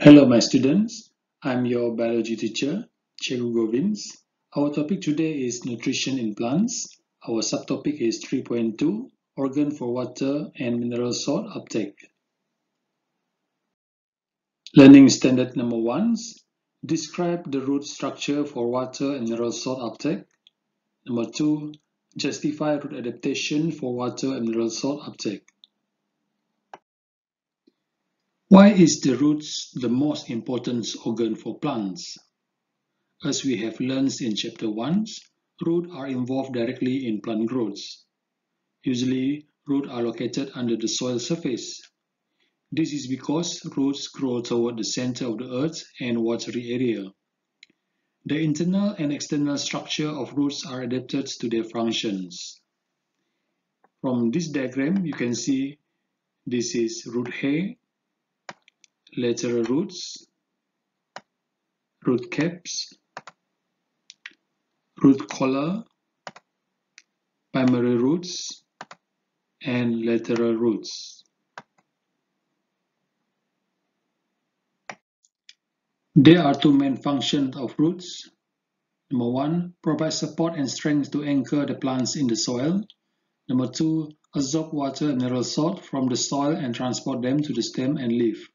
Hello my students, I'm your biology teacher, Cikgu Govins. Our topic today is nutrition in plants. Our subtopic is 3.2, organ for water and mineral salt uptake. Learning standard number 1, describe the root structure for water and mineral salt uptake. Number 2, justify root adaptation for water and mineral salt uptake. Why is the roots the most important organ for plants? As we have learned in chapter 1, roots are involved directly in plant growth. Usually, roots are located under the soil surface. This is because roots grow toward the center of the earth and watery area. The internal and external structure of roots are adapted to their functions. From this diagram, you can see this is root hair, lateral roots, root caps, root collar, primary roots, and lateral roots. There are two main functions of roots. Number 1, provide support and strength to anchor the plants in the soil. Number 2, absorb water and mineral salt from the soil and transport them to the stem and leaf.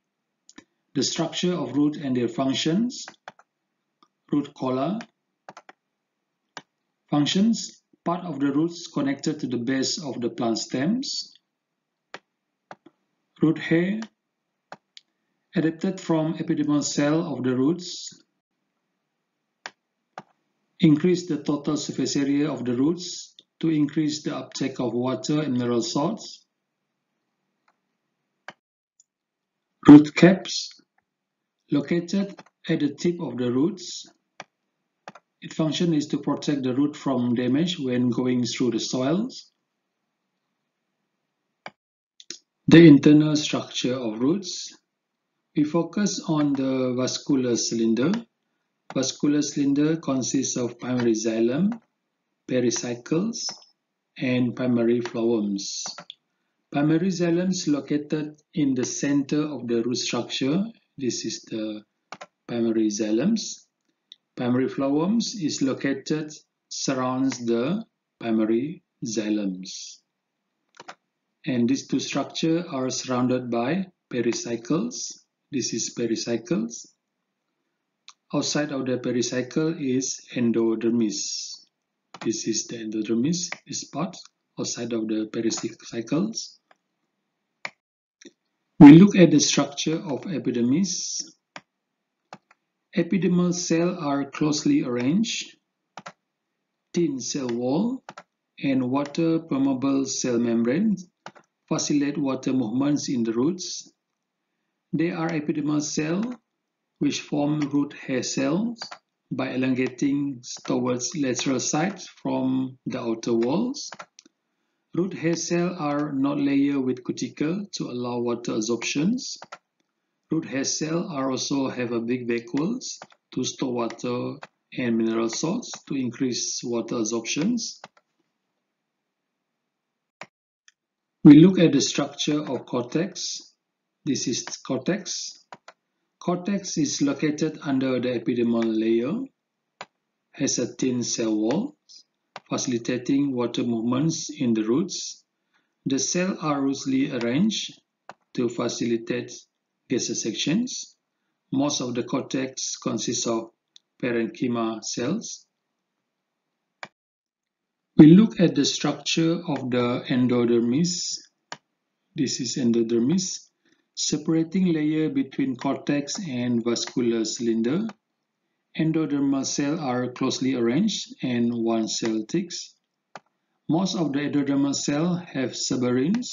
The structure of root and their functions. Root collar. Functions: part of the roots connected to the base of the plant stems. Root hair, adapted from epidermal cell of the roots. Increase the total surface area of the roots to increase the uptake of water and mineral salts. Root caps, located at the tip of the roots. Its function is to protect the root from damage when going through the soils. The internal structure of roots. We focus on the vascular cylinder. Vascular cylinder consists of primary xylem, pericycles, and primary phloems. Primary xylem is located in the center of the root structure. This is the primary xylems. Primary phloems is located surrounds the primary xylems. And these two structures are surrounded by pericycles. This is pericycles. Outside of the pericycle is endodermis. This is the endodermis, this part outside of the pericycles. We look at the structure of epidermis. Epidermal cells are closely arranged. Thin cell wall and water-permeable cell membrane facilitate water movements in the roots. They are epidermal cells which form root hair cells by elongating towards lateral sides from the outer walls. Root hair cells are not layered with cuticle to allow water absorptions. Root hair cells also have a big vacuoles to store water and mineral salts to increase water absorptions. We look at the structure of cortex. This is cortex. Cortex is located under the epidermal layer, has a thin cell wall, facilitating water movements in the roots. The cells are loosely arranged to facilitate gaseous sections. Most of the cortex consists of parenchyma cells. We look at the structure of the endodermis. This is endodermis. Separating layer between cortex and vascular cylinder. Endodermal cells are closely arranged and one cell thick. Most of the endodermal cells have suberin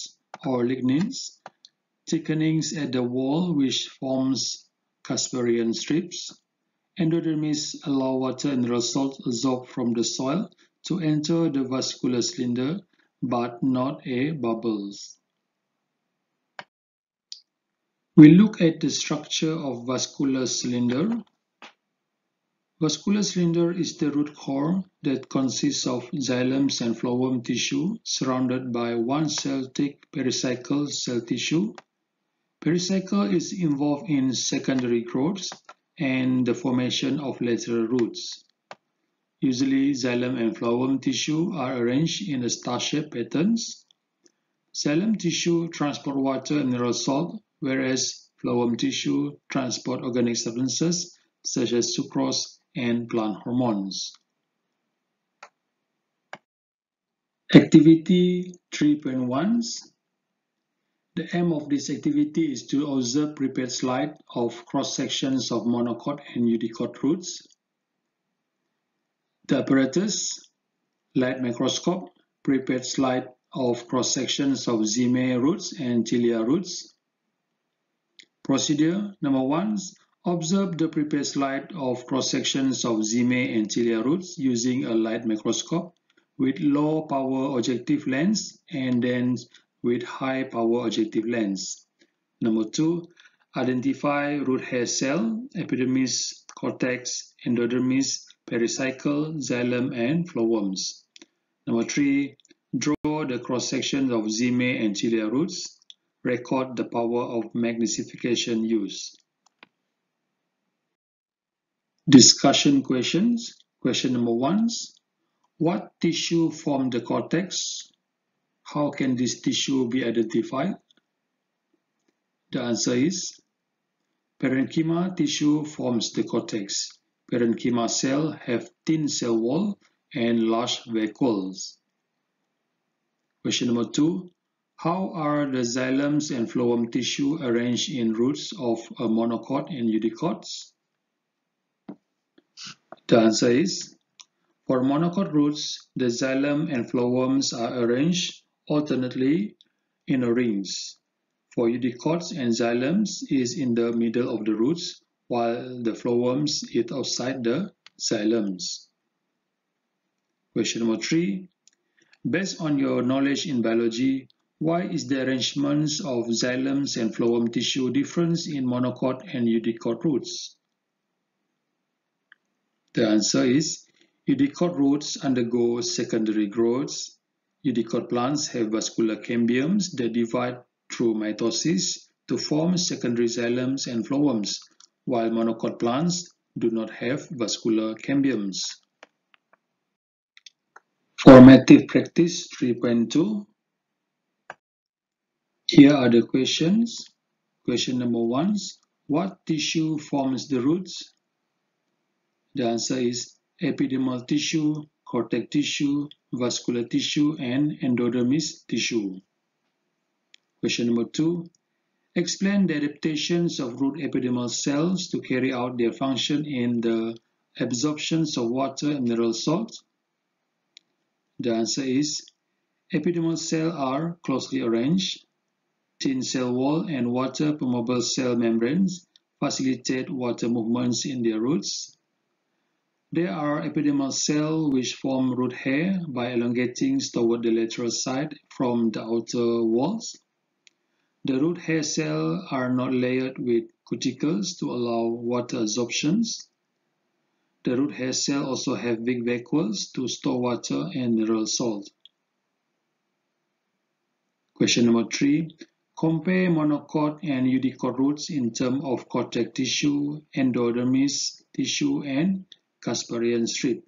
or lignins, thickenings at the wall which forms Casparian strips. Endodermis allow water and mineral salt absorbed from the soil to enter the vascular cylinder but not air bubbles. We look at the structure of vascular cylinder. Vascular cylinder is the root core that consists of xylems and phloem tissue surrounded by one cell thick pericycle cell tissue. Pericycle is involved in secondary growth and the formation of lateral roots. Usually, xylem and phloem tissue are arranged in a star-shaped patterns. Xylem tissue transport water and mineral salt, whereas phloem tissue transport organic substances such as sucrose and plant hormones. Activity 3.1. The aim of this activity is to observe prepared slide of cross-sections of monocot and udicot roots. The apparatus, light microscope, prepared slide of cross-sections of zeme roots and tilia roots. Procedure number 1. Observe the prepared slide of cross-sections of zeme and tilia roots using a light microscope with low power objective lens and then with high power objective lens. Number 2. Identify root hair cell, epidermis, cortex, endodermis, pericycle, xylem, and phloems. Number 3. Draw the cross-section of zeme and tilia roots. Record the power of magnification used. Discussion questions. Question number 1. What tissue forms the cortex? How can this tissue be identified? The answer is parenchyma tissue forms the cortex. Parenchyma cells have thin cell wall and large vacuoles. Question number 2. How are the xylems and phloem tissue arranged in roots of a monocot and udicots? The answer is for monocot roots, the xylem and phloems are arranged alternately in rings. For udicots and xylems is in the middle of the roots, while the phloems is outside the xylems. Question number 3. Based on your knowledge in biology, why is the arrangement of xylems and phloem tissue different in monocot and udicot roots? The answer is udicot roots undergo secondary growth. Udicot plants have vascular cambiums that divide through mitosis to form secondary xylems and phloems, while monocot plants do not have vascular cambiums. Formative Practice 3.2. Here are the questions. Question number 1. What tissue forms the roots? The answer is epidermal tissue, cortex tissue, vascular tissue, and endodermis tissue. Question number 2. Explain the adaptations of root epidermal cells to carry out their function in the absorptions of water and mineral salt. The answer is epidermal cells are closely arranged. Thin cell wall and water permeable cell membranes facilitate water movements in their roots. There are epidermal cells which form root hair by elongating toward the lateral side from the outer walls. The root hair cells are not layered with cuticles to allow water absorptions. The root hair cells also have big vacuoles to store water and mineral salt. Question number 3. Compare monocot and udicot roots in terms of cortex tissue, endodermis tissue, and Casparian strip.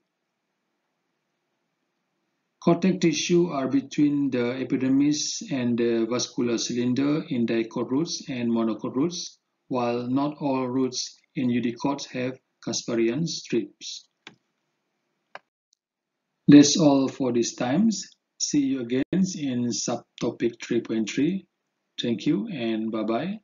Cortex tissue are between the epidermis and the vascular cylinder in dicot roots and monocot roots, while not all roots in udicots have Casparian strips. That's all for this time. See you again in subtopic 3.3. Thank you and bye-bye.